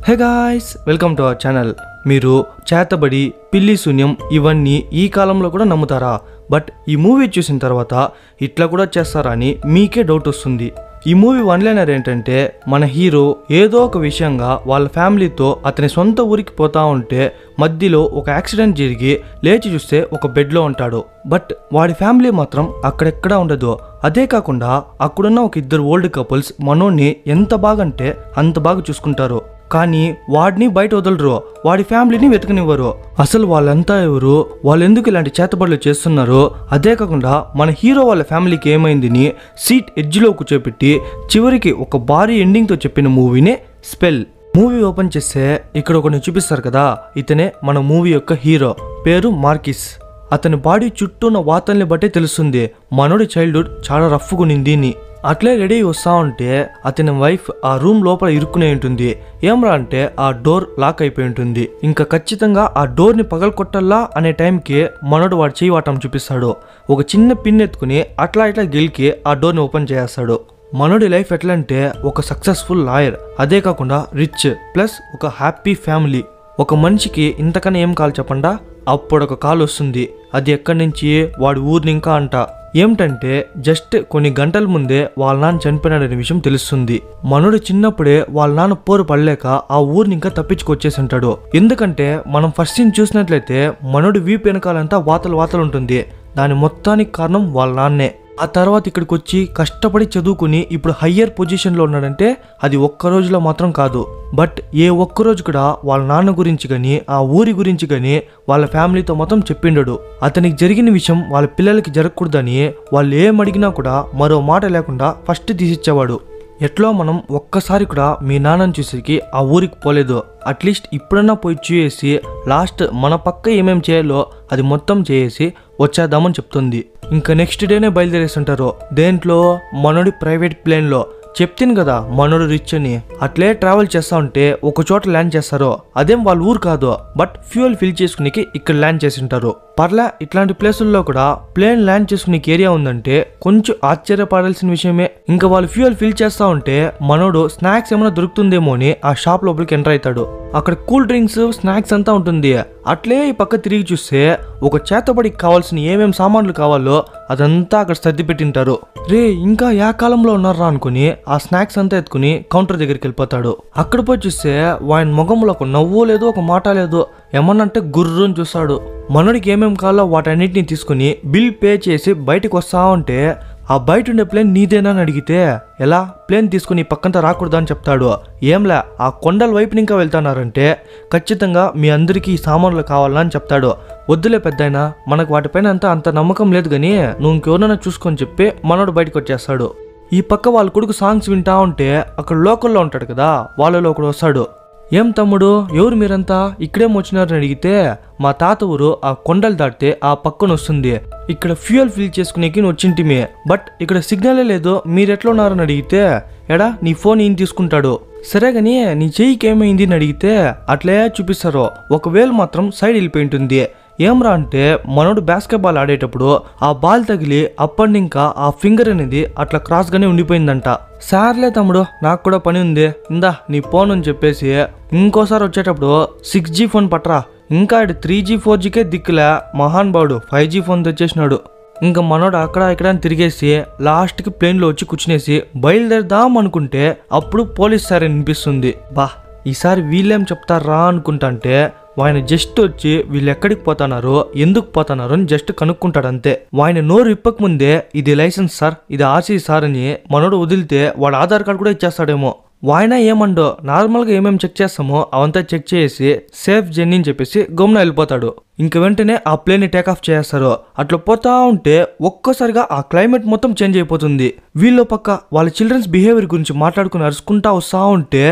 Hey guys, welcome to our channel. మీరు చేతబడి, పిల్లి శూన్యం ఇవన్నీ ఈ కాలంలో కూడా నమ్ముతారా? బట్ ఈ మూవీ చూసిన తర్వాత ఇట్లా కూడా చేస్తారా అని మీకే డౌట్ వస్తుంది. ఈ మూవీ వన్ లైనర్ ఏంటంటే, మన హీరో ఏదో ఒక విషయంగా వాళ్ళ ఫ్యామిలీతో అతని సొంత ఊరికి పోతా ఉంటే మధ్యలో ఒక యాక్సిడెంట్ జరిగి లేచి చూస్తే ఒక బెడ్లో ఉంటాడు. బట్ వాడి ఫ్యామిలీ మాత్రం అక్కడెక్కడా ఉండదు. అదే కాకుండా అక్కడున్న ఒక ఇద్దరు ఓల్డ్ కపుల్స్ మనోడిని ఎంత బాగా అంటే అంత బాగా చూసుకుంటారు. కానీ వాడిని బయట వదలరు, వాడి ఫ్యామిలీని వెతకనివ్వరు. అసలు వాళ్ళంతా ఎవరు, వాళ్ళు ఎందుకు ఇలాంటి చేతబడులు చేస్తున్నారు? అదే కాకుండా మన హీరో వాళ్ళ ఫ్యామిలీకి ఏమైందని సీట్ ఎడ్జ్లో కూర్చోపెట్టి చివరికి ఒక భారీ ఎండింగ్తో చెప్పిన మూవీనే స్పెల్. మూవీ ఓపెన్ చేస్తే ఇక్కడ ఒకరిని చూపిస్తారు కదా, ఇతనే మన మూవీ యొక్క హీరో. పేరు మార్కిస్. అతని బాడీ చుట్టూ ఉన్న వాతల్ని బట్టే తెలుస్తుంది మనోడి చైల్డ్హుడ్ చాలా రఫ్గా ఉన్నింది అని. అట్లే రెడీ వస్తా ఉంటే అతని వైఫ్ ఆ రూమ్ లోపల ఇరుక్కునే ఉంటుంది. ఏమరా అంటే ఆ డోర్ లాక్ అయిపోయి ఉంటుంది. ఇంకా ఖచ్చితంగా ఆ డోర్ని పగలకొట్టల్లా అనే టైంకి మనోడు వాడు చేయి వాటం చూపిస్తాడు. ఒక చిన్న పిన్ ఎత్తుకుని అట్లా ఇట్లా గెలికి ఆ డోర్ని ఓపెన్ చేస్తాడు. మనోడి లైఫ్ ఎట్లా అంటే ఒక సక్సెస్ఫుల్ లాయర్, అదే కాకుండా రిచ్ ప్లస్ ఒక హ్యాపీ ఫ్యామిలీ. ఒక మనిషికి ఇంతకన్నా ఏం కావాలి చెప్పండా? అప్పుడు ఒక కాల్ వస్తుంది. అది ఎక్కడి నుంచి? వాడి ఊరిని ఇంకా అంట. ఏమిటంటే జస్ట్ కొన్ని గంటల ముందే వాళ్ళ నాన్న చనిపోయినాడనే విషయం తెలుస్తుంది. మనోడు చిన్నప్పుడే వాళ్ళ నాన్న పోరు పడలేక ఆ ఊరిని ఇంకా తప్పించుకొచ్చేసి ఉంటాడు. ఎందుకంటే మనం ఫస్ట్ సీన్ చూసినట్లయితే మనోడు వీపు వెనకాలంతా వాతలు ఉంటుంది. దాని మొత్తానికి కారణం వాళ్ళ నాన్నే. ఆ తర్వాత ఇక్కడికి వచ్చి కష్టపడి చదువుకుని ఇప్పుడు హయ్యర్ పొజిషన్లో ఉన్నాడంటే అది ఒక్క రోజులో మాత్రం కాదు. బట్ ఏ ఒక్కరోజు కూడా వాళ్ళ నాన్న గురించి కానీ ఆ ఊరి గురించి కానీ వాళ్ళ ఫ్యామిలీతో మొత్తం చెప్పిండడు. అతనికి జరిగిన విషయం వాళ్ళ పిల్లలకి జరగకూడదని వాళ్ళు ఏమడిగినా కూడా మరో మాట లేకుండా ఫస్ట్ తీసిచ్చేవాడు. ఎట్లో మనం ఒక్కసారి కూడా మీ నాన్నని చూసేకి ఆ ఊరికి పోలేదు, అట్లీస్ట్ ఇప్పుడన్నా పోయి చూసేసి లాస్ట్ మన పక్క ఏమేం చేయాలో అది మొత్తం చేసి వచ్చేద్దామని చెప్తుంది. ఇంకా నెక్స్ట్ డేనే బయలుదేరేస్తుంటారు. దేంట్లో? మనోడి ప్రైవేట్ ప్లేన్లో. చెప్తాను కదా మనోడు రిచ్ అని. అట్లే ట్రావెల్ చేస్తా ఉంటే ఒక చోట ల్యాండ్ చేస్తారు. అదేం వాళ్ళ ఊరు కాదు, బట్ ఫ్యూయల్ ఫిల్ చేసుకునేకి ఇక్కడ ల్యాండ్ చేసింటారు. పర్లే, ఇట్లాంటి ప్లేసుల్లో కూడా ప్లేన్ ల్యాండ్ చేసుకునే ఏరియా ఉందంటే కొంచెం ఆశ్చర్యపడాల్సిన విషయమే. ఇంకా వాళ్ళు ఫ్యూయల్ ఫిల్ చేస్తా ఉంటే మనోడు స్నాక్స్ ఏమైనా దొరుకుతుందేమో అని ఆ షాప్ లోపలికి ఎంటర్ అవుతాడు. అక్కడ కూల్ డ్రింక్స్, స్నాక్స్ అంతా ఉంటుంది. అట్లే ఈ పక్క తిరిగి చూస్తే ఒక చేతబడికి కావాల్సిన ఏమేమి సామాన్లు కావాలో అదంతా అక్కడ సర్ది పెట్టింటారు. రే, ఇంకా యా కాలంలో ఉన్నారా అనుకుని ఆ స్నాక్స్ అంతా ఎత్తుకుని కౌంటర్ దగ్గరికి వెళ్ళిపోతాడు. అక్కడ పోయి చూస్తే వాయన ముఖంలో ఒక నవ్వు లేదు, ఒక మాట లేదు. ఏమన్నంటే గుర్రుని చూస్తాడు. మనోడికి ఏమేమి కావాలో వాటన్నిటిని తీసుకుని బిల్ పే చేసి బయటకు వస్తా ఉంటే ఆ బయట ఉండే ప్లేన్ నీదేనా అని అడిగితే, ఎలా ప్లేన్ తీసుకుని పక్కంతా రాకూడదా అని చెప్తాడు. ఏంలే, ఆ కొండల వైపుని ఇంకా వెళ్తున్నారంటే ఖచ్చితంగా మీ అందరికీ ఈ సామాన్లు కావాలని అని చెప్తాడు. వద్దులే పెద్దయినా, మనకు వాటిపైన అంత నమ్మకం లేదు కానీ నువ్వు ఇంకెవరైనా చూసుకొని చెప్పి మనోడు బయటకు వచ్చేస్తాడు. ఈ పక్క వాళ్ళ కొడుకు సాంగ్స్ వింటా ఉంటే అక్కడ లోకల్లో ఉంటాడు కదా, వాళ్ళలో ఒకడు వస్తాడు. ఏం తమ్ముడు, ఎవరు మీరంతా ఇక్కడేం వచ్చినారని అడిగితే, మా తాత ఊరు ఆ కొండలు దాటితే ఆ పక్కన వస్తుంది, ఇక్కడ ఫ్యూయల్ ఫిల్ చేసుకునేకి వచ్చింటిమే, బట్ ఇక్కడ సిగ్నలే లేదు, మీరెట్లా ఉన్నారని అడిగితే, ఎడా నీ ఫోన్ ఈయన తీసుకుంటాడు. సరే గానీ నీ చెయ్యికి ఏమైంది అని అడిగితే అట్లే చూపిస్తారు. ఒకవేళ మాత్రం సైడ్ వెళ్ళిపోయి ఉంటుంది. ఏమ్రా అంటే మనోడు బాస్కెట్బాల్ ఆడేటప్పుడు ఆ బాల్ తగిలి అప్పటి ఇంకా ఆ ఫింగర్ అనేది అట్లా క్రాస్గానే ఉండిపోయిందంట. సార్లే తమ్ముడు, నాకు కూడా పని ఉంది, ఇందా నీ ఫోన్ అని చెప్పేసి ఇంకోసారి వచ్చేటప్పుడు 6G ఫోన్ పట్రా. ఇంకా 3G 4Gకే దిక్కులే, మహాన్ బావుడు 5G ఫోన్ తెచ్చేసినాడు. ఇంకా మనోడు అక్కడ ఇక్కడ తిరిగేసి లాస్ట్కి ప్లేన్లో వచ్చి కూర్చునేసి బయలుదేరదాం అనుకుంటే అప్పుడు పోలీస్ సార్ అనిపిస్తుంది. బా, ఈసారి వీళ్ళేం చెప్తారా అనుకుంటా. ఆయన జస్ట్ వచ్చి వీళ్ళు ఎక్కడికి పోతున్నారో ఎందుకు పోతున్నారో అని జస్ట్ కనుక్కుంటాడు అంతే. ఆయన నోరు ఇప్పక ముందే ఇది లైసెన్స్ సార్, ఇది ఆర్సీ సార్ అని మనోడు వదిలితే వాడు ఆధార్ కార్డు కూడా ఇచ్చేస్తాడేమో. వాయన ఏమండో నార్మల్గా ఏమేమి చెక్ చేస్తామో అవంతా చెక్ చేసి సేఫ్ జర్నీ అని చెప్పేసి గమ్మున వెళ్ళిపోతాడు. ఇంక వెంటనే ఆ ప్లేన్ని టేక్ ఆఫ్ చేస్తారు. అట్లా పోతా ఉంటే ఒక్కసారిగా ఆ క్లైమేట్ మొత్తం చేంజ్ అయిపోతుంది. వీళ్ళు పక్క వాళ్ళ చిల్డ్రన్స్ బిహేవియర్ గురించి మాట్లాడుకుని అరుచుకుంటా వస్తా ఉంటే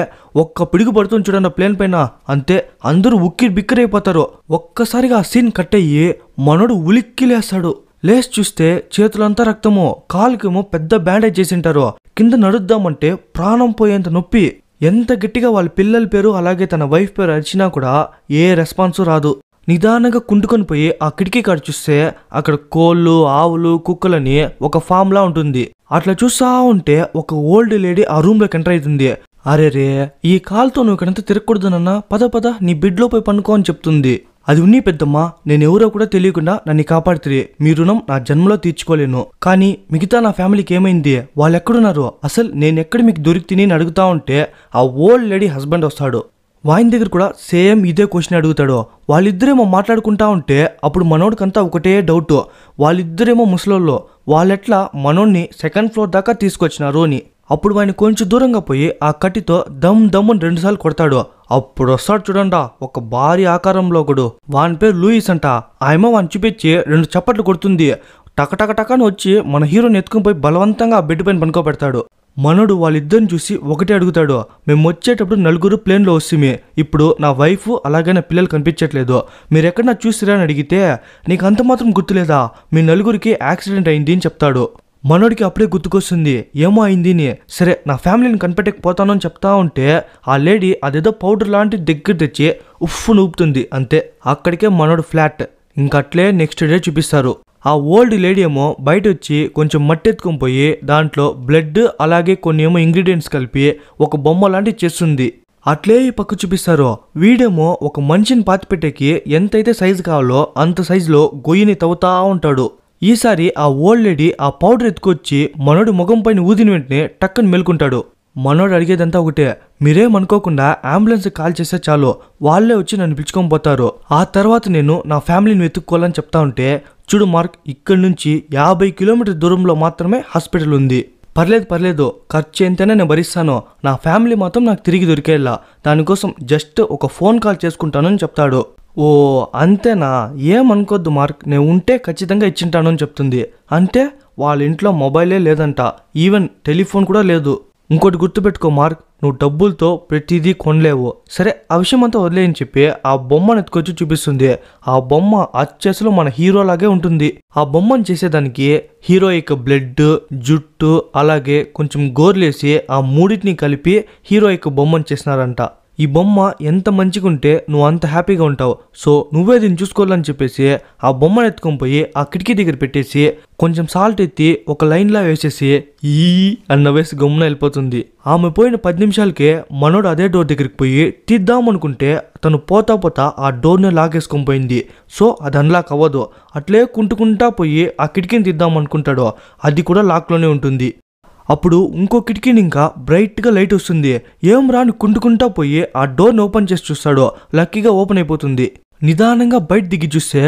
ఒక్క పిడుగు పడుతుంది చూడండి ప్లేన్ పైన, అంతే అందరూ ఉక్కిరి బిక్కిరి అయిపోతారు. ఒక్కసారిగా ఆ సీన్ కట్ అయ్యి మనోడు ఉలిక్కి లేస్తాడు. లేచి చూస్తే చేతులంతా రక్తము, కాలుకేమో పెద్ద బ్యాండేజ్ చేసింటారు. కింద నడుద్దామంటే ప్రాణం పోయేంత నొప్పి. ఎంత గట్టిగా వాళ్ళ పిల్లల పేరు అలాగే తన వైఫ్ పేరు అరిచినా కూడా ఏ రెస్పాన్సు రాదు. నిదానంగా కుంటుకొని పోయి ఆ కిటికీ కాడ చూస్తే అక్కడ కోళ్ళు, ఆవులు, కుక్కలని ఒక ఫామ్ లా ఉంటుంది. అట్లా చూస్తా ఉంటే ఒక ఓల్డ్ లేడీ ఆ రూమ్ లోకి ఎంటర్ అవుతుంది. అరే రే, ఈ కాల్తో నువ్వు ఇక్కడంతా తిరగకూడదనన్నా, పద పద నీ బెడ్లో పోయి పనుకో అని చెప్తుంది. అది ఉన్ని పెద్దమ్మా, నేనెవరో కూడా తెలియకుండా నన్ను కాపాడుతుంది. మీ రుణం నా జన్మలో తీర్చుకోలేను. కానీ మిగతా నా ఫ్యామిలీకి ఏమైంది, వాళ్ళు ఎక్కడున్నారు, అసలు నేనెక్కడ మీకు దొరికితిని అని అడుగుతా ఉంటే ఆ ఓల్డ్ లేడీ హస్బెండ్ వస్తాడు. వాయిన్ దగ్గర కూడా సేమ్ ఇదే క్వశ్చన్ అడుగుతాడు. వాళ్ళిద్దరేమో మాట్లాడుకుంటా ఉంటే అప్పుడు మనోడికంతా ఒకటే డౌట్, వాళ్ళిద్దరేమో ముసలోళ్ళు, వాళ్ళెట్లా మనోడిని సెకండ్ ఫ్లోర్ దాకా తీసుకొచ్చినారు అని. అప్పుడు వాడిని కొంచెం దూరంగా పోయి ఆ కట్టితో దమ్ దమ్ముని 2 సార్లు కొడతాడు. అప్పుడు వస్తాడు చూడండా ఒక భారీ ఆకారంలో ఒకడు, వాని పేరు లూయిస్ అంట. ఆయమ వాడిని చూపించి 2 చప్పట్లు కొడుతుంది. టకటకటకని వచ్చి మన హీరోని ఎత్తుకుని పోయి బలవంతంగా ఆ బెడ్ పైన పనుకోబెడతాడు. మనోడు వాళ్ళిద్దరిని చూసి ఒకటే అడుగుతాడు, మేము వచ్చేటప్పుడు 4 ప్లేన్లో వస్తుమే, ఇప్పుడు నా వైఫ్ అలాగే నా పిల్లలు కనిపించట్లేదు, మీరు ఎక్కడన్నా చూసిరా అని అడిగితే నీకు అంత మాత్రం గుర్తులేదా, మీ 4కి యాక్సిడెంట్ అయింది అని చెప్తాడు. మనోడికి అప్పుడే గుర్తుకొస్తుంది ఏమో అయింది అని. సరే నా ఫ్యామిలీని కనిపెట్టకపోతాను అని చెప్తా ఉంటే ఆ లేడీ అదేదో పౌడర్ లాంటి దగ్గర తెచ్చి ఉఫ్ఫు నూపుతుంది. అంతే, అక్కడికే మనోడు ఫ్లాట్. ఇంకట్లే నెక్స్ట్ డే చూపిస్తారు. ఆ ఓల్డ్ లేడీ ఏమో బయట వచ్చి కొంచెం మట్టి ఎత్తుకొని పోయి దాంట్లో బ్లడ్ అలాగే కొన్ని ఏమో ఇంగ్రీడియంట్స్ కలిపి ఒక బొమ్మ లాంటివి చేస్తుంది. అట్లే ఈ పక్క చూపిస్తారు. వీడేమో ఒక మనిషిని పాతిపెట్టేకి ఎంతైతే సైజు కావాలో అంత సైజులో గొయ్యిని తవ్వుతా ఉంటాడు. ఈసారి ఆ ఓల్డ్ లేడీ ఆ పౌడర్ ఎత్తుకొచ్చి మనోడు ముఖం పైన ఊదిన వెంటనే టక్కని మెలుకుంటాడు. మనోడు అడిగేదంతా ఒకటే, మీరేమనుకోకుండా అంబులెన్స్ కాల్ చేస్తే చాలు, వాళ్ళే వచ్చి నన్ను పిలుచుకొని పోతారు. ఆ తర్వాత నేను నా ఫ్యామిలీని వెతుక్కోవాలని చెప్తా ఉంటే, చూడు మార్క్, ఇక్కడి నుంచి 50 కిలోమీటర్ దూరంలో మాత్రమే హాస్పిటల్ ఉంది. పర్లేదు, ఖర్చు ఎంతైనా నేను భరిస్తాను, నా ఫ్యామిలీ మాత్రం నాకు తిరిగి దొరికేలా, దానికోసం జస్ట్ ఒక ఫోన్ కాల్ చేసుకుంటాను అని చెప్తాడు. ఓ అంతేనా, ఏమనుకోద్దు మార్క్, నేను ఉంటే ఖచ్చితంగా ఇచ్చింటాను అని చెప్తుంది. అంటే వాళ్ళ ఇంట్లో మొబైలే లేదంట, ఈవెన్ టెలిఫోన్ కూడా లేదు. ఇంకోటి గుర్తుపెట్టుకో మార్క్, నువ్వు డబ్బులతో ప్రతిదీ కొనలేవు. సరే ఆ విషయం అంతా వదిలేయని చెప్పి ఆ బొమ్మను ఎత్తుకొచ్చి చూపిస్తుంది. ఆ బొమ్మ అచ్చసలు మన హీరోలాగే ఉంటుంది. ఆ బొమ్మను చేసేదానికి హీరో యొక్క బ్లడ్, జుట్టు అలాగే కొంచెం గోర్లేసి ఆ మూడింటిని కలిపి హీరో యొక్క బొమ్మను చేసినారంట. ఈ బొమ్మ ఎంత మంచిగా ఉంటే నువ్వు అంత హ్యాపీగా ఉంటావు, సో నువ్వే దీన్ని చూసుకోవాలని చెప్పేసి ఆ బొమ్మను ఎత్తుకొని పోయి ఆ కిటికీ దగ్గర పెట్టేసి కొంచెం సాల్ట్ ఎత్తి ఒక లైన్లా వేసేసి ఈ అన్న వేసి గమ్మున వెళ్ళిపోతుంది. ఆమె పోయిన 10 నిమిషాలకే మనోడు అదే డోర్ దగ్గరికి పోయి తీద్దామనుకుంటే తను పోతా ఆ డోర్ని లాగేసుకొని పోయింది. సో అది అన్లాక్ అవ్వదు. అట్లే కుంటుకుంటా పోయి ఆ కిటికీని తీద్దామనుకుంటాడు, అది కూడా లాక్లోనే ఉంటుంది. అప్పుడు ఇంకో కిటికీని ఇంకా బ్రైట్గా లైట్ వస్తుంది. ఏం రాని కుంటుకుంటా పోయి ఆ డోర్ని ఓపెన్ చేసి చూస్తాడు. లక్కీగా ఓపెన్ అయిపోతుంది. నిదానంగా బయట దిగి చూస్తే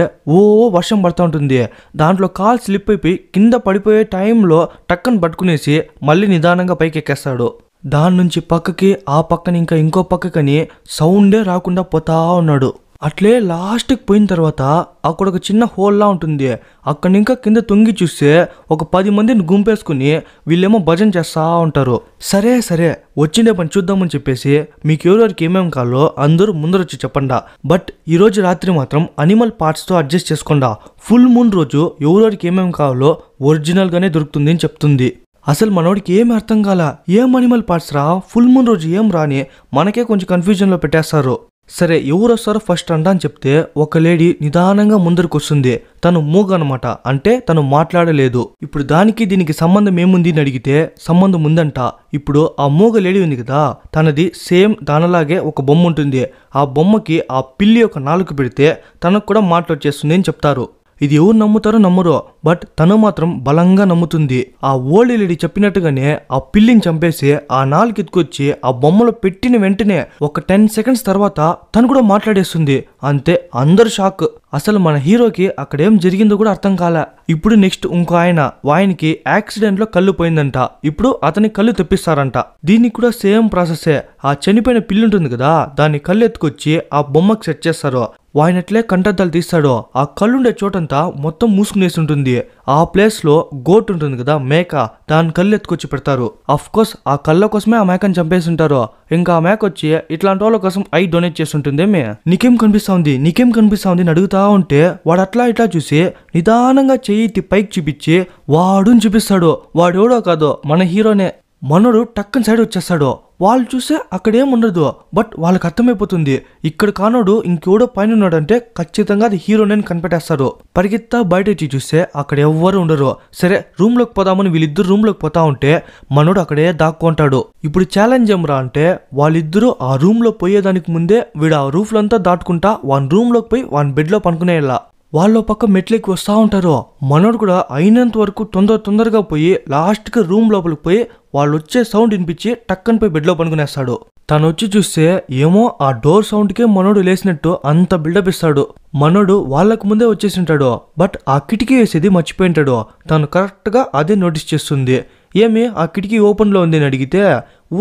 వర్షం పడుతూ ఉంటుంది. దాంట్లో కాల్ స్లిప్ అయిపోయి కింద పడిపోయే టైంలో టక్కని పట్టుకునేసి మళ్ళీ నిదానంగా పైకి ఎక్కేస్తాడు. దాని నుంచి పక్కకి ఆ పక్కని ఇంకా ఇంకో పక్కకని సౌండే రాకుండా పోతా ఉన్నాడు. అట్లే లాస్ట్కి పోయిన తర్వాత అక్కడ ఒక చిన్న హోల్లా ఉంటుంది. అక్కడి ఇంకా కింద తొంగి చూస్తే ఒక 10 మందిని గుంపేసుకుని వీళ్ళేమో భజన చేస్తూ ఉంటారు. సరే వచ్చిండే పని చూద్దామని చెప్పేసి మీకు ఎవరెవరికి ఏమేమి కావాలో అందరూ ముందరొచ్చి చెప్పండా, బట్ ఈరోజు రాత్రి మాత్రం అనిమల్ పార్ట్స్తో అడ్జస్ట్ చేసుకోండా. ఫుల్ మూన్ రోజు ఎవరెవరికి ఏమేమి కావాలో ఒరిజినల్గానే దొరుకుతుంది అని చెప్తుంది. అసలు మనోడికి ఏమి అర్థం కాల, ఏం అనిమల్ పార్ట్స్ రా, ఫుల్ మూన్ రోజు ఏం రాని మనకే కొంచెం కన్ఫ్యూజన్లో పెట్టేస్తారు. సరే ఎవరు వస్తారో ఫస్ట్ అంట అని చెప్తే ఒక లేడీ నిదానంగా ముందరికి వస్తుంది. తను మూగ అనమాట, అంటే తను మాట్లాడలేదు. ఇప్పుడు దానికి దీనికి సంబంధం ఏముంది అని అడిగితే సంబంధం ఉందంట. ఇప్పుడు ఆ మూగ లేడీ ఉంది కదా, తనది సేమ్ దానిలాగే ఒక బొమ్మ ఉంటుంది. ఆ బొమ్మకి ఆ పిల్లి ఒక నాలుక పెడితే తనకు కూడా మాట్లాడొచ్చేస్తుంది అని చెప్తారు. ఇది ఎవరు నమ్ముతారో నమ్మరో, బట్ తను మాత్రం బలంగా నమ్ముతుంది. ఆ ఓల్డ్ లేడీ చెప్పినట్టుగానే ఆ పిల్లిని చంపేసి ఆ నాలుగు ఎత్తుకొచ్చి ఆ బొమ్మలో పెట్టిన వెంటనే ఒక 10 సెకండ్స్ తర్వాత తను కూడా మాట్లాడేస్తుంది. అంతే, అందరు షాక్. అసలు మన హీరోకి అక్కడ ఏం జరిగిందో కూడా అర్థం కాలే. ఇప్పుడు నెక్స్ట్ ఇంకో ఆయనకి యాక్సిడెంట్ లో కళ్ళు పోయిందంట. ఇప్పుడు అతని కళ్ళు తెప్పిస్తారంట. దీనికి కూడా సేమ్ ప్రాసెసే. ఆ చనిపోయిన పిల్లి ఉంటుంది కదా, దాన్ని కళ్ళు ఎత్తుకొచ్చి ఆ బొమ్మకి సెట్ చేస్తారు. వాయనట్లే కంటద్దాలు తీస్తాడు. ఆ కళ్ళుండే చోటంతా మొత్తం మూసుకునేసి ఉంటుంది. ఆ ప్లేస్ లో గోట్ ఉంటుంది కదా, మేక, దాని కళ్ళు ఎత్తుకొచ్చి పెడతారు. అఫ్ కోర్స్ ఆ కళ్ళ కోసమే ఆ మేకని చంపేసి ఉంటారు. ఇంకా ఆ మేక వచ్చి ఇట్లాంటి వాళ్ళ కోసం ఐ డొనేట్ చేస్తుంటుందేమే. నీకేం కనిపిస్తా ఉంది అని అడుగుతా ఉంటే వాడు అట్లా ఇట్లా చూసి నిదానంగా చెయ్యి పైకి చూపించి వాడుని చూపిస్తాడు. వాడెవడో కాదు, మన హీరోనే. మనోడు టక్కన సైడ్ వచ్చేస్తాడు. వాళ్ళు చూస్తే అక్కడేముండదు. బట్ వాళ్ళకి అర్థమైపోతుంది ఇక్కడ కానోడు ఇంకెవడో పైన ఉన్నాడంటే ఖచ్చితంగా అది హీరోని కనిపెట్టేస్తారు. పరిగెత్తా బయట వచ్చి చూస్తే అక్కడ ఎవ్వరు ఉండరు. సరే రూమ్ లోకి పోదామని వీళ్ళిద్దరు రూమ్ లోకి పోతా ఉంటే మనోడు అక్కడే దాక్కుంటాడు. ఇప్పుడు ఛాలెంజ్ ఏమరా అంటే వాళ్ళిద్దరూ ఆ రూమ్ లో పోయేదానికి ముందే వీడు ఆ రూఫ్ లంతా దాటుకుంటా వాన్ రూమ్ లోకి పోయి వాన్ బెడ్ లో పనుకునేలా. వాళ్ళ పక్క మెట్లెక్కి వస్తూ ఉంటారు. మనోడు కూడా అయినంత వరకు తొందరగా పోయి లాస్ట్కి రూమ్ లోపలికి పోయి వాళ్ళు వచ్చే సౌండ్ వినిపించి టక్కన పోయి బెడ్లో పనుకునేస్తాడు. తను వచ్చి చూస్తే ఏమో ఆ డోర్ సౌండ్కే మనోడు లేచినట్టు అంత బిల్డప్ ఇస్తాడు. మనోడు వాళ్ళకు ముందే వచ్చేసి ఉంటాడు. బట్ ఆ కిటికీ వేసేది మర్చిపోయింటాడు. తను కరెక్ట్గా అదే నోటీస్ చేస్తుంది. ఏమి ఆ కిటికీ ఓపెన్లో ఉంది అని అడిగితే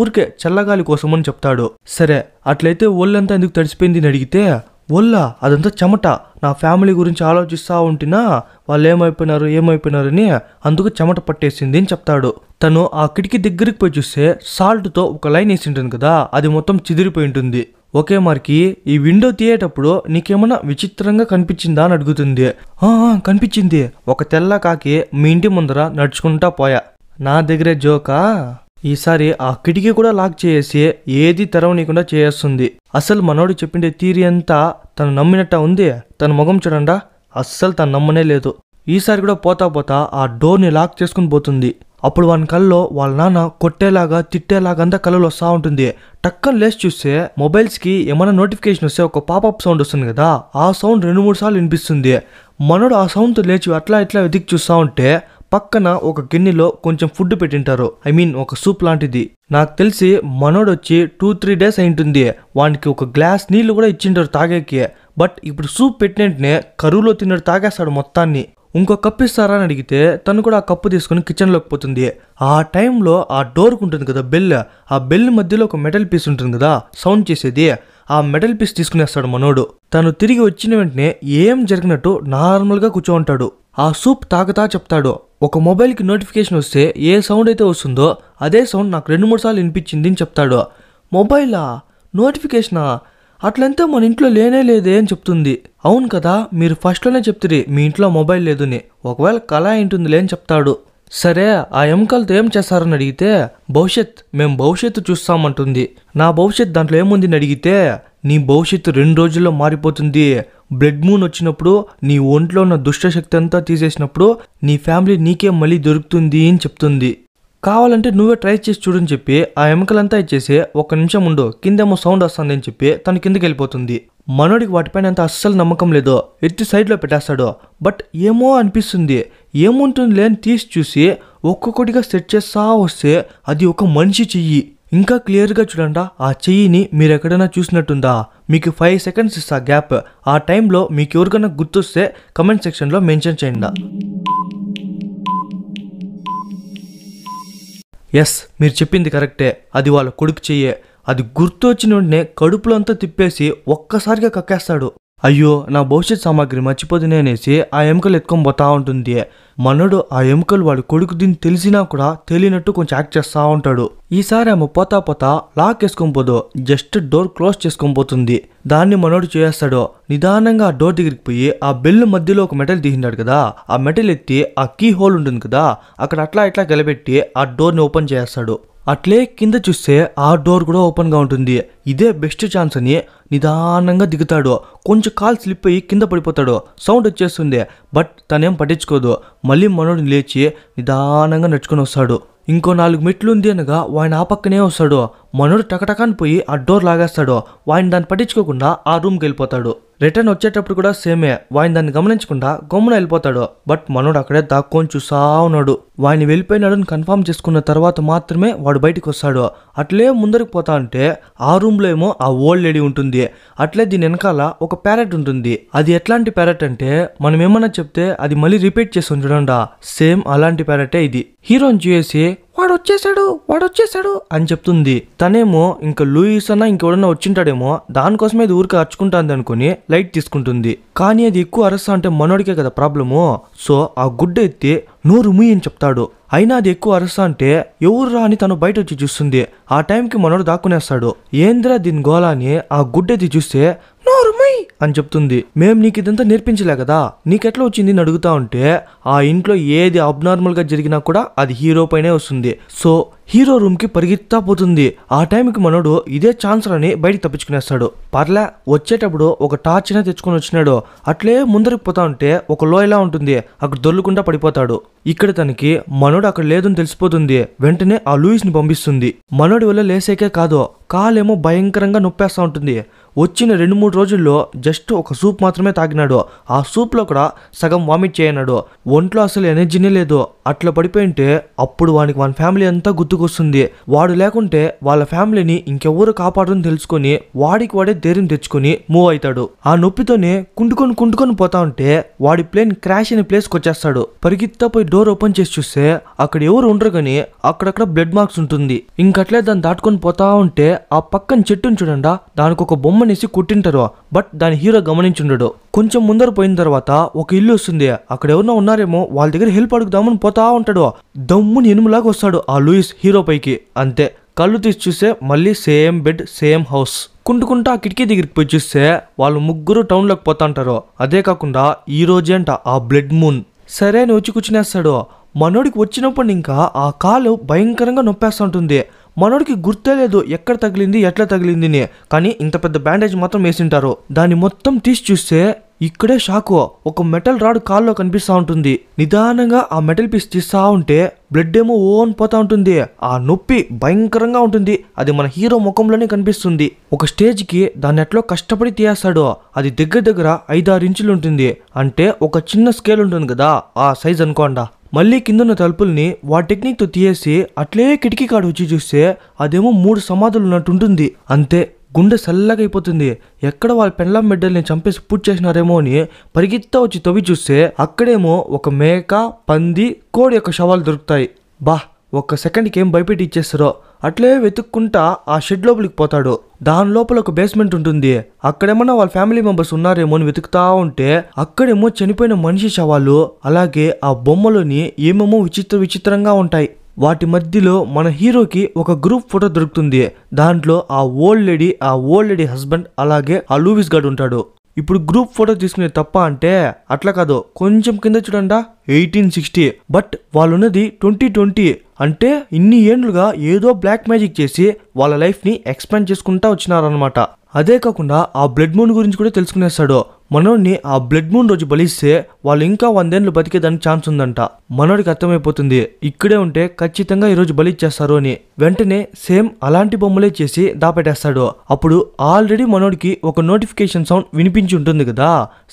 ఊరికే చల్లగాలి కోసమని చెప్తాడు. సరే అట్లయితే ఒళ్ళంతా ఎందుకు తడిసిపోయింది అని అడిగితే ఒళ్ళ అదంతా చెమట, నా ఫ్యామిలీ గురించి ఆలోచిస్తూ ఉంటున్నా వాళ్ళు ఏమైపోయినారని అందుకు చెమట పట్టేసింది అని చెప్తాడు. తను ఆ కిటికీ దగ్గరికి పోయి చూస్తే సాల్ట్తో ఒక లైన్ వేసి ఉంటుంది కదా, అది మొత్తం చిదిరిపోయి ఉంటుంది. ఓకే మరికి ఈ విండో తీయేటప్పుడు నీకేమన్నా విచిత్రంగా కనిపించిందా అని అడుగుతుంది. కనిపించింది, ఒక తెల్ల కాకి మీ ఇంటి ముందర నడుచుకుంటా పోయా. నా దగ్గరే జోకా, ఈసారి ఆ కిటికీ కూడా లాక్ చేసి ఏది తెరవనీయకుండా చేస్తుంది. అసలు మనోడు చెప్పిండే థియరీ అంతా తను నమ్మినట్ట ఉంది. తన ముఖం చూడండా, అస్సలు తను నమ్మనే లేదు. ఈసారి కూడా పోతా ఆ డోర్ని లాక్ చేసుకుని పోతుంది. అప్పుడు వాని కల్లో వాళ్ళ నాన్న కొట్టేలాగా తిట్టేలాగా అంతా కళ్ళు వస్తూ ఉంటుంది. టక్కన లేచి చూస్తే మొబైల్స్కి ఏమైనా నోటిఫికేషన్ వస్తే ఒక పాపప్ సౌండ్ వస్తుంది కదా, ఆ సౌండ్ 2-3 సార్లు వినిపిస్తుంది. మనోడు ఆ సౌండ్తో లేచి అట్లా ఇట్లా వెతికి చూస్తూ ఉంటే పక్కన ఒక గిన్నెలో కొంచెం ఫుడ్ పెట్టింటారు. ఒక సూప్ లాంటిది. నాకు తెలిసి మనోడొచ్చి 2-3 డేస్ అయింటుంది. వానికి ఒక గ్లాస్ నీళ్లు కూడా ఇచ్చింటారు తాగేకి. బట్ ఇప్పుడు సూప్ పెట్టినట్టునే కరువులో తిన్నాడు, తాగేస్తాడు మొత్తాన్ని. ఇంకో కప్పు ఇస్తారా అని అడిగితే తను కూడా ఆ కప్పు తీసుకుని కిచెన్లోకి పోతుంది. ఆ టైంలో ఆ డోర్కి ఉంటుంది కదా బెల్, ఆ బెల్ మధ్యలో ఒక మెటల్ పీస్ ఉంటుంది కదా సౌండ్ చేసేది, ఆ మెటల్ పీస్ తీసుకునేస్తాడు మనోడు. తను తిరిగి వచ్చిన వెంటనే ఏం జరిగినట్టు నార్మల్గా కూర్చోంటాడు. ఆ సూప్ తాగుతా చెప్తాడు. ఒక మొబైల్కి నోటిఫికేషన్ వస్తే ఏ సౌండ్ అయితే వస్తుందో అదే సౌండ్ నాకు 2-3 సార్లు వినిపించింది అని చెప్తాడు. మొబైలా, నోటిఫికేషనా, అట్లంతా మన ఇంట్లో లేదే అని చెప్తుంది. అవును కదా, మీరు ఫస్ట్లోనే చెప్తారు మీ ఇంట్లో మొబైల్ లేదని, ఒకవేళ కళ ఏంటుందిలే అని చెప్తాడు. సరే ఆ ఎముకలతో ఏం చేస్తారని అడిగితే మేము భవిష్యత్తు చూస్తామంటుంది. నా భవిష్యత్తు దాంట్లో ఏముంది అని అడిగితే నీ భవిష్యత్తు 2 రోజుల్లో మారిపోతుంది. బ్లడ్ మూన్ వచ్చినప్పుడు నీ ఒంట్లో ఉన్న దుష్టశక్తి అంతా తీసేసినప్పుడు నీ ఫ్యామిలీ నీకే మళ్ళీ దొరుకుతుంది అని చెప్తుంది. కావాలంటే నువ్వే ట్రై చేసి చూడని చెప్పి ఆ ఎముకలంతా ఇచ్చేసి 1 నిమిషం ఉండు, కిందేమో సౌండ్ వస్తుంది అని చెప్పి తను కిందకి వెళ్ళిపోతుంది. మనోడికి వాటిపైన అంత అస్సలు నమ్మకం లేదు. ఎత్తి సైడ్లో పెట్టేస్తాడు. బట్ ఏమో అనిపిస్తుంది. ఏముంటుంది లేని తీసి చూసి ఒక్కొక్కటిగా సెట్ చేస్తా వస్తే అది ఒక మనిషి చెయ్యి. ఇంకా క్లియర్గా చూడండి, ఆ చెయ్యిని మీరు ఎక్కడైనా చూసినట్టుందా? మీకు 5 సెకండ్స్ ఇస్తా గ్యాప్. ఆ టైంలో మీకు ఎవరికైనా గుర్తొస్తే కమెంట్ సెక్షన్లో మెన్షన్ చేయండి. ఎస్, మీరు చెప్పింది కరెక్టే, అది వాళ్ళ కొడుకు చెయ్యే. అది గుర్తు వచ్చిన వెంటనే కడుపులో అంతా తిప్పేసి ఒక్కసారిగా కక్కేస్తాడు. అయ్యో నా భవిష్యత్ సామాగ్రి మర్చిపోతునే అనేసి ఆ ఎముకలు ఎత్తుకొని పోతా ఉంటుంది. మనోడు ఆ ఎముకలు వాడి కొడుకు దీన్ని తెలిసినా కూడా తెలియనట్టు కొంచెం యాక్ట్ చేస్తూ ఉంటాడు. ఈసారి ఆమె పోతా లాక్ వేసుకొని పోదు, జస్ట్ డోర్ క్లోజ్ చేసుకొని పోతుంది. దాన్ని మనోడు చేస్తాడు. నిదానంగా ఆ డోర్ దగ్గరికి పోయి ఆ బెల్ మధ్యలో ఒక మెటల్ తీసినాడు కదా, ఆ మెటల్ ఎత్తి ఆ కీ హోల్ ఉంటుంది కదా అక్కడ అట్లా ఇట్లా గెలబెట్టి ఆ డోర్ని ఓపెన్ చేస్తాడు. అట్లే కింద చూస్తే ఆ డోర్ కూడా ఓపెన్గా ఉంటుంది. ఇదే బెస్ట్ ఛాన్స్ అని నిదానంగా దిగుతాడు. కొంచెం కాలు స్లిప్ అయ్యి కింద పడిపోతాడు. సౌండ్ వచ్చేస్తుంది. బట్ తనేం పట్టించుకోదు. మళ్ళీ మనోడు లేచి నిదానంగా నడుచుకొని వస్తాడు. ఇంకో 4 మెట్లు ఉంది అనగా వాడిని ఆ పక్కనే వస్తాడు. మనోడు టకటకాని పోయి ఆ డోర్ లాగేస్తాడు. వాడిని దాన్ని పట్టించుకోకుండా ఆ రూమ్కి వెళ్ళిపోతాడు. రిటర్న్ వచ్చేటప్పుడు కూడా సేమే, వాడిని దాన్ని గమనించకుండా గమ్మున వెళ్ళిపోతాడు. బట్ మనోడు అక్కడే దాక్కొని చూసా ఉన్నాడు. వాడిని వెళ్ళిపోయినాడని కన్ఫర్మ్ చేసుకున్న తర్వాత మాత్రమే వాడు బయటికి వస్తాడు. అట్లే ముందరికి పోతా అంటే ఆ రూమ్లో ఏమో ఆ ఓల్డ్ లేడీ ఉంటుంది. అట్లే దీని వెనకాల ఒక ప్యారెట్ ఉంటుంది. అది ఎట్లాంటి ప్యారెట్ అంటే మనం ఏమన్నా చెప్తే అది మళ్ళీ రిపీట్ చేస్తుంది చూడండి, సేమ్ అలాంటి ప్యారెటే ఇది. హీరోని చూసి వాడు వచ్చేసాడు అని చెప్తుంది. తనేమో ఇంకా లూయిస్ అన్న ఇంకెవడన్నా వచ్చింటాడేమో దానికోసమే అది ఊరికి అరుచుకుంటుంది అనుకుని లైట్ తీసుకుంటుంది. కానీ అది ఎక్కువ అరస్తా అంటే మనోడికే కదా ప్రాబ్లము. సో ఆ గుడ్డ ఎత్తి నోరు ముయ్యి అని చెప్తాడు. అయినా అది ఎక్కువ అరస్తా అంటే ఎవరు అని తను బయట వచ్చి చూస్తుంది. ఆ టైంకి మనోడు దాక్కునేస్తాడు. ఏంద్రా దీని గోళ అని ఆ గుడ్డెత్తి చూస్తే నోరుమై అని చెప్తుంది. మేం నీకు ఇదంతా నేర్పించలే కదా, నీకెట్లా వచ్చింది అని అడుగుతా ఉంటే ఆ ఇంట్లో ఏది అబ్నార్మల్ గా జరిగినా కూడా అది హీరో పైనే వస్తుంది. సో హీరో రూమ్ కి పరిగెత్తా పోతుంది. ఆ టైంకి మనోడు ఇదే ఛాన్స్ అని బయటికి తప్పించుకునేస్తాడు. పర్లే వచ్చేటప్పుడు ఒక టార్చ్ అయినా తెచ్చుకొని వచ్చినాడు. అట్లే ముందరికి పోతా ఉంటే ఒక లోయలా ఉంటుంది, అక్కడ దొర్లుకుంటా పడిపోతాడు. ఇక్కడ తనకి మనోడు అక్కడ లేదని తెలిసిపోతుంది. వెంటనే ఆ లూయిస్ ని పంపిస్తుంది. మనోడి వల్ల లేసేకే కాదు, కాలేమో భయంకరంగా నొప్పేస్తా ఉంటుంది. వచ్చిన 2-3 రోజుల్లో జస్ట్ ఒక సూప్ మాత్రమే తాగినాడు. ఆ సూప్ లో కూడా సగం వామిట్ చేయనాడు. ఒంట్లో అసలు ఎనర్జీనే లేదు. అట్లా పడిపోయింటే అప్పుడు వానికి వాని ఫ్యామిలీ అంతా గుర్తుకొస్తుంది. వాడు లేకుంటే వాళ్ళ ఫ్యామిలీని ఇంకెవరు కాపాడని తెలుసుకొని వాడికి వాడే ధైర్యం తెచ్చుకొని మూవ్ అవుతాడు. ఆ నొప్పితోనే కుంటుకొని పోతా ఉంటే వాడి ప్లేన్ క్రాష్ అయిన ప్లేస్కి వచ్చేస్తాడు. పరిగెత్తా పోయి డోర్ ఓపెన్ చేసి చూస్తే అక్కడ ఎవరు ఉండరు గానీ అక్కడక్కడ బ్లడ్ మార్క్స్ ఉంటుంది. ఇంకట్లే దాన్ని దాటుకొని పోతా ఉంటే ఆ పక్కన చెట్టుని చూడండా, దానికి ఒక బొమ్మనేసి కుట్టింటారు. బట్ దాని హీరో గమనించుండడు. కొంచెం ముందర పోయిన తర్వాత ఒక ఇల్లు వస్తుంది. అక్కడ ఎవరన్నా ఉన్నారేమో వాళ్ళ దగ్గర హెల్ప్ అడుగుదామని పోతా ఉంటాడు. దమ్ముని ఎనుములాగా వస్తాడు ఆ లూయిస్ హీరో పైకి. అంతే, కళ్ళు తీసి చూస్తే మళ్ళీ సేమ్ బెడ్ సేమ్ హౌస్. కుంటుకుంటా ఆ కిటికీ దగ్గరికి పోయి చూస్తే వాళ్ళు ముగ్గురు టౌన్లోకి పోతా ఉంటారు. అదే కాకుండా ఈ రోజే అంట ఆ బ్లడ్ మూన్. సరే అని వచ్చి కూర్చునేస్తాడు. మనోడికి వచ్చినప్పుడు ఇంకా ఆ కాలు భయంకరంగా నొప్పేస్తూ ఉంటుంది. మనోడికి గుర్తే లేదు ఎక్కడ తగిలింది ఎట్లా తగిలింది అని. కానీ ఇంత పెద్ద బ్యాండేజ్ మాత్రం వేసింటారు. దాన్ని మొత్తం తీసి చూస్తే ఇక్కడే షాకు, ఒక మెటల్ రాడ్ కాల్లో కనిపిస్తా ఉంటుంది. నిదానంగా ఆ మెటల్ పీస్ తీస్తా ఉంటే బ్లడ్ ఏమో ఓన్ పోతా ఉంటుంది. ఆ నొప్పి భయంకరంగా ఉంటుంది. అది మన హీరో ముఖంలోనే కనిపిస్తుంది. ఒక స్టేజ్ కి దాన్ని ఎట్లో కష్టపడి తీయేస్తాడు. అది దగ్గర 5-6 ఇంచులు ఉంటుంది. అంటే ఒక చిన్న స్కేల్ ఉంటుంది కదా, ఆ సైజ్ అనుకోండా. మళ్ళీ కిందన్న తలుపుల్ని వాడి టెక్నిక్తో తీయేసి అట్లే కిటికీ కాడు వచ్చి చూస్తే అదేమో 3 సమాధులు ఉన్నట్టుంటుంది. అంతే, గుండె చల్లగా అయిపోతుంది. ఎక్కడ వాళ్ళ పెండ్లాం మెడ్డల్ని చంపేసి పూజ చేసినారేమో అని పరిగెత్తా వచ్చి తవ్వి చూస్తే అక్కడేమో ఒక మేక, పంది, కోడి యొక్క శవాలు దొరుకుతాయి. బా, ఒక్క సెకండ్కి ఏం భయపెట్టి ఇచ్చేస్తారో. అట్లే వెతుక్కుంటా ఆ షెడ్ లోపలికి పోతాడు. దాని లోపల ఒక బేస్మెంట్ ఉంటుంది. అక్కడేమన్నా వాళ్ళ ఫ్యామిలీ మెంబర్స్ ఉన్నారేమో అని వెతుకుతా ఉంటే అక్కడేమో చనిపోయిన మనిషి శవాలు, అలాగే ఆ బొమ్మలోని ఏమేమో విచిత్రంగా ఉంటాయి. వాటి మధ్యలో మన హీరోకి ఒక గ్రూప్ ఫోటో దొరుకుతుంది. దాంట్లో ఆ ఓల్డ్ లేడీ హస్బెండ్, అలాగే ఆ లూయిస్ గార్డ్ ఉంటాడు. ఇప్పుడు గ్రూప్ ఫోటో తీసుకునే తప్ప అంటే అట్లా కాదు, కొంచెం కింద చూడండా 1860. బట్ వాళ్ళున్నది 2020. అంటే ఇన్ని ఏండ్లుగా ఏదో బ్లాక్ మ్యాజిక్ చేసి వాళ్ళ లైఫ్ ని ఎక్స్పాండ్ చేసుకుంటా వచ్చినారనమాట. అదే కాకుండా ఆ బ్లడ్ మూన్ గురించి కూడా తెలుసుకునేస్తాడు. మనోడిని ఆ బ్లడ్ మూన్ రోజు బలిస్తే వాళ్ళు ఇంకా 100 ఏళ్ళు బతికేదానికి ఛాన్స్ ఉందంట. మనోడికి అర్థమైపోతుంది ఇక్కడే ఉంటే ఖచ్చితంగా ఈరోజు బలిచ్చేస్తారు అని. వెంటనే సేమ్ అలాంటి బొమ్మలే చేసి దాపెట్టేస్తాడు. అప్పుడు ఆల్రెడీ మనోడికి ఒక నోటిఫికేషన్ సౌండ్ వినిపించి ఉంటుంది కదా,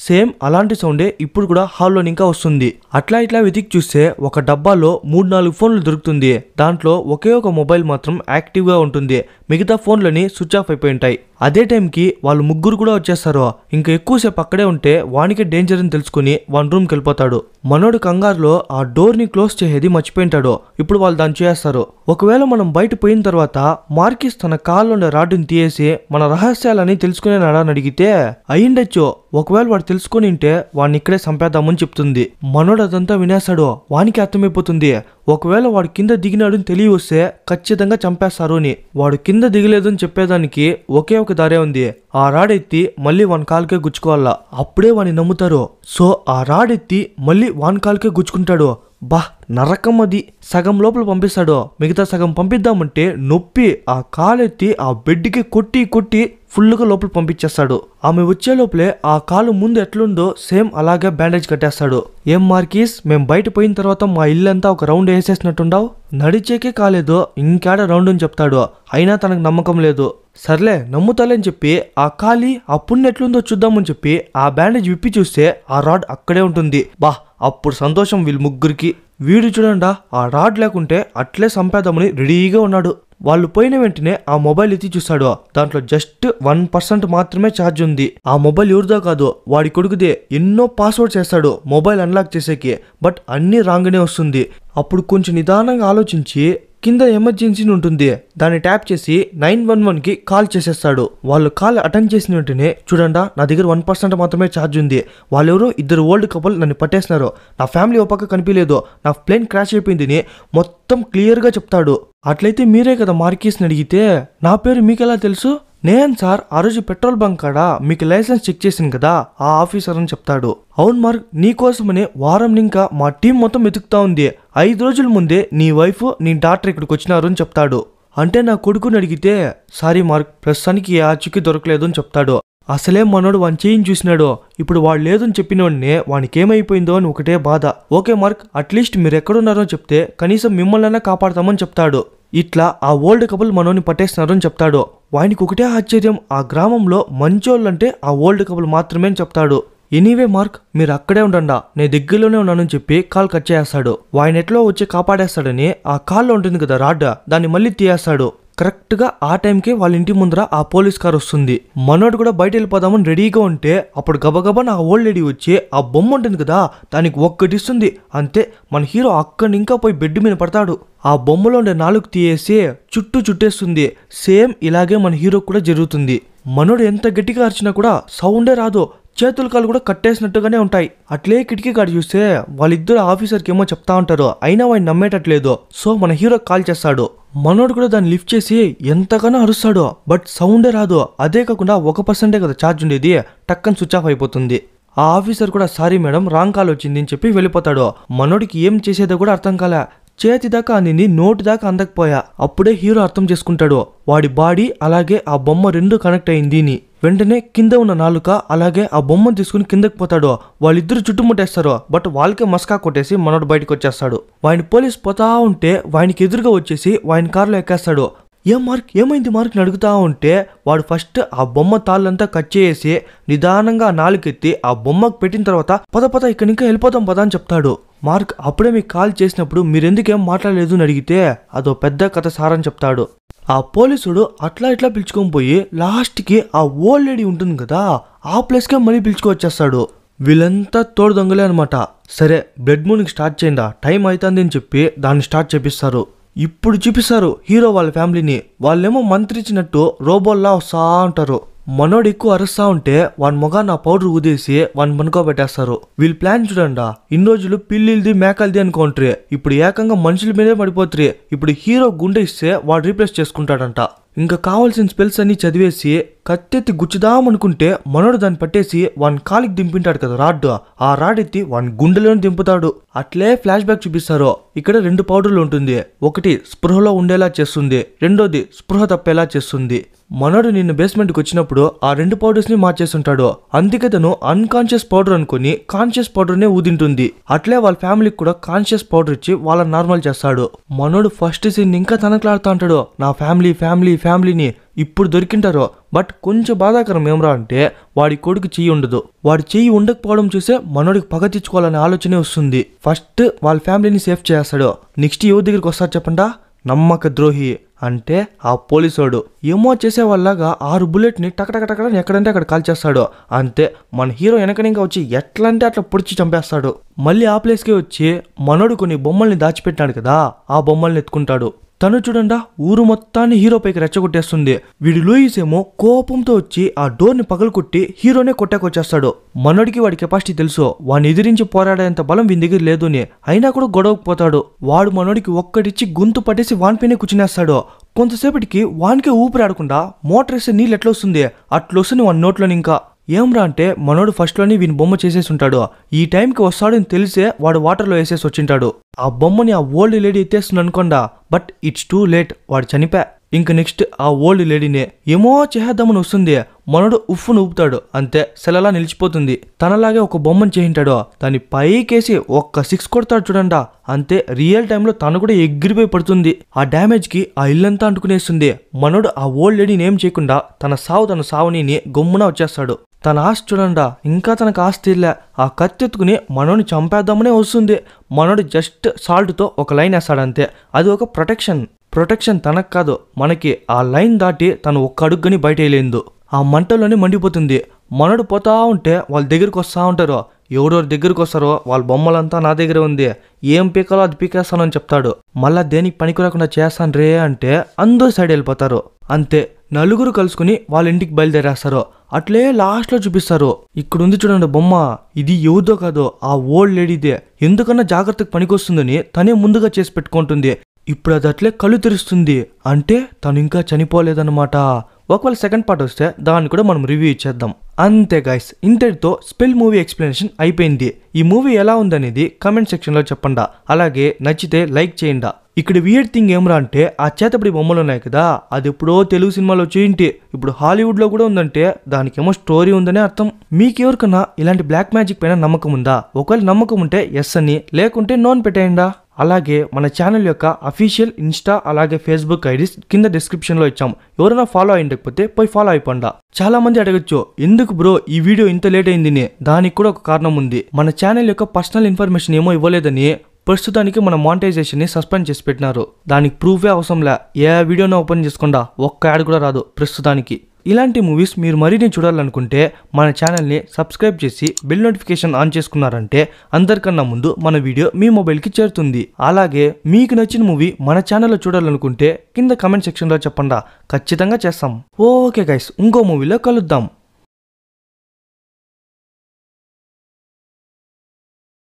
సేమ్ అలాంటి సౌండే ఇప్పుడు కూడా హాల్లో ఇంకా వస్తుంది. అట్లా ఇట్లా వెతికి చూస్తే ఒక డబ్బాలో 3-4 ఫోన్లు దొరుకుతుంది. దాంట్లో ఒకే ఒక మొబైల్ మాత్రం యాక్టివ్ గా ఉంటుంది. మిగతా ఫోన్లని స్విచ్ ఆఫ్ అయిపోయి ఉంటాయి. అదే టైంకి వాళ్ళు ముగ్గురు కూడా వచ్చేస్తారు. ఇంకా ఎక్కువసేపు అక్కడే ఉంటే వానికే డేంజర్ అని తెలుసుకుని వన్ రూమ్కి వెళ్ళిపోతాడు. మనోడు కంగారులో ఆ డోర్ ని క్లోజ్ చేసేది మర్చిపోయింటాడు. ఇప్పుడు వాళ్ళు దాన్ని చేస్తారు. ఒకవేళ మనం బయట పోయిన తర్వాత మార్కిస్ తన కాళ్ళుండే రాడ్డుని తీయేసి మన రహస్యాలని తెలుసుకునేనాడా అని అడిగితే అయ్యిండొచ్చు. ఒకవేళ వాడు తెలుసుకుని ఉంటే వాడిని ఇక్కడే చంపేద్దామని చెప్తుంది. మనోడు అదంతా వినేస్తాడు. వానికి అర్థమైపోతుంది ఒకవేళ వాడు కింద దిగినాడని తెలియ వస్తే ఖచ్చితంగా చంపేస్తారు అని. వాడు కింద దిగలేదని చెప్పేదానికి ఒకే ఒక దారే ఉంది. ఆ రాడ్ ఎత్తి మళ్ళీ వాని కాలుకే గుచ్చుకోవాలా, అప్పుడే వాడిని నమ్ముతారు. సో ఆ రాడ్ ఎత్తి మళ్ళీ వాని కాలుకే గుచ్చుకుంటాడు. బా, నరకం అది. సగం లోపల పంపిస్తాడు, మిగతా సగం పంపిద్దామంటే నొప్పి ఆ కాలెత్తి ఆ బెడ్కి కొట్టి ఫుల్గా లోపల పంపించేస్తాడు. ఆమె వచ్చే లోపలే ఆ కాలు ముందు ఎట్లుందో సేమ్ అలాగే బ్యాండేజ్ కట్టేస్తాడు. ఏం మార్కీస్, మేం బయట పోయిన తర్వాత మా ఇల్లంతా ఒక రౌండ్ వేసేసినట్టుండావు, నడిచేకే కాలేదు ఇంకాడ రౌండ్ అని చెప్తాడు. అయినా తనకు నమ్మకం లేదు. సర్లే నమ్ముతాలేని చెప్పి ఆ కాలి ఆ పుణ్య ఎట్లుందో చూద్దామని చెప్పి ఆ బ్యాండేజ్ విప్పి చూస్తే ఆ రాడ్ అక్కడే ఉంటుంది. బా, అప్పుడు సంతోషం వీళ్ళు ముగ్గురికి. వీడు చూడండా ఆ రాడ్ లేకుంటే అట్లే సంపేద్దామని రెడీగా ఉన్నాడు. వాళ్ళు పోయిన వెంటనే ఆ మొబైల్ ఎత్తి చూస్తాడు. దాంట్లో జస్ట్ 1% మాత్రమే ఛార్జ్ ఉంది. ఆ మొబైల్ ఎవరిదో కాదు, వాడి కొడుకుదే. ఎన్నో పాస్వర్డ్స్ చేస్తాడు మొబైల్ అన్లాక్ చేసేకి, బట్ అన్ని రాంగ్నే వస్తుంది. అప్పుడు కొంచెం నిదానంగా ఆలోచించి కింద ఎమర్జెన్సీ ఉంటుంది, దాన్ని ట్యాప్ చేసి 911కి కాల్ చేసేస్తాడు. వాళ్ళు కాల్ అటెండ్ చేసిన వెంటనే చూడండా నా దగ్గర 1% మాత్రమే ఛార్జ్ ఉంది. వాళ్ళెవరో 2 ఓల్డ్ కపుల్ నన్ను పట్టేసినారు, నా ఫ్యామిలీ ఓ పక్క కనిపించలేదు, నా ప్లేన్ క్రాష్ అయిపోయిందని మొత్తం క్లియర్గా చెప్తాడు. అట్లయితే మీరే కదా మార్కీస్ని అడిగితే నా పేరు మీకెలా తెలుసు, నేను సార్ ఆ రోజు పెట్రోల్ బంక్ కాడ మీకు లైసెన్స్ చెక్ చేసింది కదా ఆ ఆఫీసర్ అని చెప్తాడు. అవును మార్క్, నీకోసమని వారం ఇంకా మా టీం మొత్తం వెతుకుతా ఉంది. 5 రోజుల ముందే నీ వైఫ్ నీ డాక్టర్ ఇక్కడికి వచ్చినారు అని చెప్తాడు. అంటే నా కొడుకుని అడిగితే సారీ మార్క్, ప్రస్తుతానికి ఏ ఆచూకీ దొరకలేదు అని చెప్తాడు. అసలే మనోడు వాని చేయిని చూసినాడు. ఇప్పుడు వాడు లేదని చెప్పినోడినే వానికి ఏమైపోయిందో అని ఒకటే బాధ. ఓకే మార్క్, అట్లీస్ట్ మీరు ఎక్కడున్నారో చెప్తే కనీసం మిమ్మల్నైనా కాపాడతామని చెప్తాడు. ఇట్లా ఆ ఓల్డ్ కపుల్ మనోని పట్టేస్తున్నారు అని చెప్తాడు. వానికి ఒకటే ఆశ్చర్యం, ఆ గ్రామంలో మంచోళ్ళంటే ఆ ఓల్డ్ కపుల్ మాత్రమే అని చెప్తాడు. ఎనీవే మార్క్, మీరు అక్కడే ఉండండా, నేను దగ్గరలోనే ఉన్నానని చెప్పి కాల్ కట్ చేస్తాడు. వాయిన ఎట్లో వచ్చి కాపాడేస్తాడని ఆ కాల్లో ఉంటుంది కదా రాడ్, దాన్ని మళ్ళీ తీయేస్తాడు. కరెక్ట్ గా ఆ టైంకి వాళ్ళ ఇంటి ముందర ఆ పోలీస్ కార్ వస్తుంది. మనోడు కూడా బయట వెళ్ళిపోదామని రెడీగా ఉంటే అప్పుడు గబగబా నా ఓల్డ్ లేడీ వచ్చి ఆ బొమ్మ ఉంటుంది కదా దానికి ఒక్కటిస్తుంది. అంతే, మన హీరో అక్కడి ఇంకా పోయి బెడ్ మీద పడతాడు. ఆ బొమ్మలో ఉండే నాలుగు తీయేసి చుట్టేస్తుంది. సేమ్ ఇలాగే మన హీరో కూడా జరుగుతుంది. మనోడు ఎంత గట్టిగా అరిచినా కూడా సౌండే రాదు. చేతుల కాలు కూడా కట్టేసినట్టుగానే ఉంటాయి. అట్లే కిటికీ కాడ చూస్తే వాళ్ళిద్దరు ఆఫీసర్కి ఏమో చెప్తా ఉంటారు, అయినా వాడిని నమ్మేటట్లేదు. సో మన హీరో కాల్ చేస్తాడు. మనోడు కూడా దాన్ని లిఫ్ట్ చేసి ఎంతగానో అరుస్తాడు, బట్ సౌండే రాదు. అదే కాకుండా 1% కదా ఛార్జ్ ఉండేది, టక్కని స్విచ్ ఆఫ్ అయిపోతుంది. ఆ ఆఫీసర్ కూడా సారీ మేడం, రాంగ్ కాల్ వచ్చింది అని చెప్పి వెళ్ళిపోతాడు. మనోడికి ఏం చేసేదో కూడా అర్థం కాలే. చేతి దాకా అందింది, నోటి దాకా అందకపోయా. అప్పుడే హీరో అర్థం చేసుకుంటాడు వాడి బాడీ అలాగే ఆ బొమ్మ రెండు కనెక్ట్ అయింది అని. వెంటనే కింద ఉన్న నాలుక అలాగే ఆ బొమ్మను తీసుకుని కిందకి పోతాడు. వాళ్ళిద్దరు చుట్టుముట్టేస్తారు, బట్ వాళ్ళకే మస్కా కొట్టేసి మనోడు బయటకు వచ్చేస్తాడు. వాడిని పోలీస్ పోతా ఉంటే వానికి ఎదురుగా వచ్చేసి వాడిని కారులో ఎక్కేస్తాడు. ఏం మార్క్, ఏమైంది మార్క్ అని అడుగుతా ఉంటే వాడు ఫస్ట్ ఆ బొమ్మ తాళ్ళంతా కట్ చేసి నిదానంగా నాలుకెత్తి ఆ బొమ్మకు పెట్టిన తర్వాత పద ఇక్కడి ఇంకా వెళ్ళిపోతాం పద అని చెప్తాడు. మార్క్, అప్పుడే మీకు కాల్ చేసినప్పుడు మీరెందుకేం మాట్లాడలేదు అని అడిగితే అదో పెద్ద కథ సారని చెప్తాడు. ఆ పోలీసుడు అట్లా ఇట్లా పిలుచుకొని పోయి లాస్ట్కి ఆ ఓల్డ్ లేడీ ఉంటుంది కదా ఆ ప్లేస్కే మళ్ళీ పిలుచుకొచ్చేస్తాడు. వీళ్ళంతా తోడు దొంగలే అనమాట. సరే బ్లడ్ మూనింగ్ స్టార్ట్ చేయండి, టైం అవుతుంది అని చెప్పి దాన్ని స్టార్ట్ చేపిస్తారు. ఇప్పుడు చూపిస్తారు హీరో వాళ్ళ ఫ్యామిలీని. వాళ్ళేమో మంత్రిచ్చినట్టు రోబోల్లా వస్తా ఉంటారు. మనోడు ఎక్కువ అరుస్తా ఉంటే వాని మొగాన్ని ఆ పౌడర్ ఊదేసి వాడిని పనుకోబెట్టేస్తారు. వీళ్ళు ప్లాన్ చూడండి, ఇన్ని రోజులు పిల్లిది మేకలది అనుకోంట్రీ, ఇప్పుడు ఏకంగా మనుషుల మీదే పడిపోతారు. ఇప్పుడు హీరో గుండె ఇస్తే వాడు రీప్లేస్ చేసుకుంటాడంట. ఇంకా కావాల్సిన స్పెల్స్ అన్ని చదివేసి కత్తెత్తి గుచ్చుదామనుకుంటే మనోడు దాన్ని పట్టేసి వాని కాలికి దింపింటాడు కదా రాడ్, ఆ రాడ్ ఎత్తి వాని గుండెలోనే దింపుతాడు. అట్లే ఫ్లాష్ బ్యాక్ చూపిస్తారు. ఇక్కడ 2 పౌడర్లు ఉంటుంది. ఒకటి స్పృహలో ఉండేలా చేస్తుంది, రెండోది స్పృహ తప్పేలా చేస్తుంది. మనోడు నిన్న బేస్మెంట్కి వచ్చినప్పుడు ఆ 2 పౌడర్స్ ని మార్చేస్తుంటాడు. అందుకే తను అన్కాన్షియస్ పౌడర్ అనుకుని కాన్షియస్ పౌడర్ నే ఊదింటుంది. అట్లే వాళ్ళ ఫ్యామిలీకి కూడా కాన్షియస్ పౌడర్ ఇచ్చి వాళ్ళని నార్మల్ చేస్తాడు. మనోడు ఫస్ట్ సీన్ ఇంకా తనకలాడుతూ ఉంటాడు, నా ఫ్యామిలీని ఇప్పుడు దొరికింటారు. బట్ కొంచెం బాధాకరం ఏమరా అంటే వాడి కొడుకు చెయ్యి ఉండదు. వాడి చెయ్యి ఉండకపోవడం చూసే మనోడికి పగ తెచ్చుకోవాలనే ఆలోచనే వస్తుంది. ఫస్ట్ వాళ్ళ ఫ్యామిలీని సేఫ్ చేస్తాడు. నెక్స్ట్ ఎవరి దగ్గరికి వస్తారు చెప్పండా, నమ్మక ద్రోహి అంటే ఆ పోలీసోడు. ఏమో చేసే వాళ్ళగా 6 బుల్లెట్ని టకటకటక ఎక్కడంటే అక్కడ కాల్చేస్తాడు. అంతే, మన హీరో వెనకనింకా వచ్చి ఎట్లా అంటే అట్లా పొడిచి చంపేస్తాడు. మళ్ళీ ఆ ప్లేస్కే వచ్చి మనోడు కొన్ని బొమ్మల్ని దాచిపెట్టాడు కదా ఆ బొమ్మల్ని ఎత్తుకుంటాడు. తను చూడండా ఊరు మొత్తాన్ని హీరో పైకి రెచ్చగొట్టేస్తుంది. వీడి లూయిస్ ఏమో కోపంతో వచ్చి ఆ డోర్ని పగలకొట్టి హీరోనే కొట్టాకొచ్చేస్తాడు. మనోడికి వాడి కెపాసిటీ తెలుసు, వాడిని ఎదిరించి పోరాడేంత బలం వీని దగ్గర లేదు అని. అయినా కూడా గొడవకు పోతాడు. వాడు మనోడికి ఒక్కడిచ్చి గొంతు పట్టేసి వానిపైనే కూర్చునేస్తాడు. కొంతసేపటికి వానికే ఊపిరి ఆడకుండా మోటార్ వేస్తే నీళ్ళు ఎట్లా వస్తుంది అట్లా వస్తుంది వాని నోట్లోని. ఇంకా ఏమ్రా అంటే మనోడు ఫస్ట్లోని వీని బొమ్మ చేసేసి ఉంటాడు. ఈ టైంకి వస్తాడని తెలిసే వాడు వాటర్లో వేసేసి వచ్చింటాడు. ఆ బొమ్మని ఆ ఓల్డ్ లేడీ ఎత్తేస్తుంది అనుకోండా, బట్ ఇట్స్ టూ లేట్, వాడు చనిపా. ఇంక నెక్స్ట్ ఆ ఓల్డ్ లేడీనే ఏమో చేద్దామని వస్తుంది. మనోడు ఉఫ్ఫును ఊపుతాడు, అంతే సెలలా నిలిచిపోతుంది. తనలాగే ఒక బొమ్మను చేయింటాడు, దాన్ని పైకేసి ఒక్క 6 కొడతాడు చూడండా, అంతే రియల్ టైంలో తను కూడా ఎగిరిపోయి పడుతుంది. ఆ డ్యామేజ్ కి ఆ ఇల్లంతా అంటుకునేస్తుంది. మనోడు ఆ ఓల్డ్ లేడీని ఏం చేయకుండా తన సావుని గమ్మున వచ్చేస్తాడు. తన ఆస్తి చూడండా, ఇంకా తనకు ఆస్తి ఇల్లే. ఆ కత్తెత్తుకుని మనోని చంపేద్దామనే వస్తుంది. మనోడు జస్ట్ సాల్ట్తో ఒక లైన్ వేస్తాడంతే. అది ఒక ప్రొటెక్షన్ తనకు కాదు మనకి. ఆ లైన్ దాటి తను ఒక్క అడుగుని బయట వేయలేదు. ఆ మంటల్లోనే మండిపోతుంది. మనోడు పోతా ఉంటే వాళ్ళ దగ్గరికి వస్తూ ఉంటారు. ఎవరెవరి దగ్గరికి వస్తారో వాళ్ళ బొమ్మలంతా నా దగ్గర ఉంది, ఏం పీకాలో అది పీకేస్తానని చెప్తాడు. మళ్ళా దేనికి పనికి రాకుండా చేస్తాను రే అంటే అందరూ సైడ్ వెళ్ళిపోతారు. అంతే, నలుగురు కలుసుకుని వాళ్ళ ఇంటికి బయలుదేరేస్తారు. అట్లే లాస్ట్లో చూపిస్తారు. ఇక్కడ ఉంది చూడండి బొమ్మ, ఇది ఎవరిదో కాదు ఆ ఓల్డ్ లేడీదే. ఎందుకన్నా జాగ్రత్తకు పనికొస్తుందని తనే ముందుగా చేసి పెట్టుకుంటుంది. ఇప్పుడు అది అట్లే కళ్ళు తెరుస్తుంది. అంటే తను ఇంకా చనిపోలేదన్నమాట. ఒకవేళ సెకండ్ పార్ట్ వస్తే దాన్ని కూడా మనం రివ్యూ ఇచ్చేద్దాం. అంతే గైస్, ఇంతటితో స్పెల్ మూవీ ఎక్స్ప్లెనేషన్ అయిపోయింది. ఈ మూవీ ఎలా ఉందనేది కమెంట్ సెక్షన్లో చెప్పండి. అలాగే నచ్చితే లైక్ చేయండి. ఇక్కడ వియర్డ్ థింగ్ ఏమరా అంటే ఆ చేతబడి బొమ్మలు ఉన్నాయి కదా, అది ఎప్పుడో తెలుగు సినిమాలో వచ్చేంటి ఇప్పుడు హాలీవుడ్లో కూడా ఉందంటే దానికేమో స్టోరీ ఉందనే అర్థం. మీకెవరికన్నా ఇలాంటి బ్లాక్ మ్యాజిక్ పైన నమ్మకం ఉందా? ఒకవేళ నమ్మకం ఉంటే ఎస్ అని, లేకుంటే నోన్ పెట్టేయండా. అలాగే మన ఛానల్ యొక్క అఫీషియల్ ఇన్స్టా అలాగే ఫేస్బుక్ ఐడీస్ కింద డిస్క్రిప్షన్లో ఇచ్చాం. ఎవరైనా ఫాలో అయ్యకపోతే పోయి ఫాలో అయిపోండా. చాలా మంది అడగచ్చు ఎందుకు బ్రో ఈ వీడియో ఇంత లేట్ అయిందని. దానికి కూడా ఒక కారణం ఉంది. మన ఛానల్ యొక్క పర్సనల్ ఇన్ఫర్మేషన్ ఏమో ఇవ్వలేదని ప్రస్తుతానికి మన మానిటైజేషన్ ని సస్పెండ్ చేసి పెట్టినారు. దానికి ప్రూఫే అవసరంలే, ఏ వీడియోను ఓపెన్ చేసుకుండా ఒక్క యాడ్ కూడా రాదు ప్రస్తుతానికి. ఇలాంటి మూవీస్ మీరు మరిన్ని చూడాలనుకుంటే మన ఛానల్ని సబ్స్క్రైబ్ చేసి బెల్ నోటిఫికేషన్ ఆన్ చేసుకున్నారంటే అందరికన్నా ముందు మన వీడియో మీ మొబైల్కి చేరుతుంది. అలాగే మీకు నచ్చిన మూవీ మన ఛానల్లో చూడాలనుకుంటే కింద కమెంట్ సెక్షన్లో చెప్పండి, ఖచ్చితంగా చేస్తాం. ఓకే గైస్, ఇంకో మూవీలో కలుద్దాం.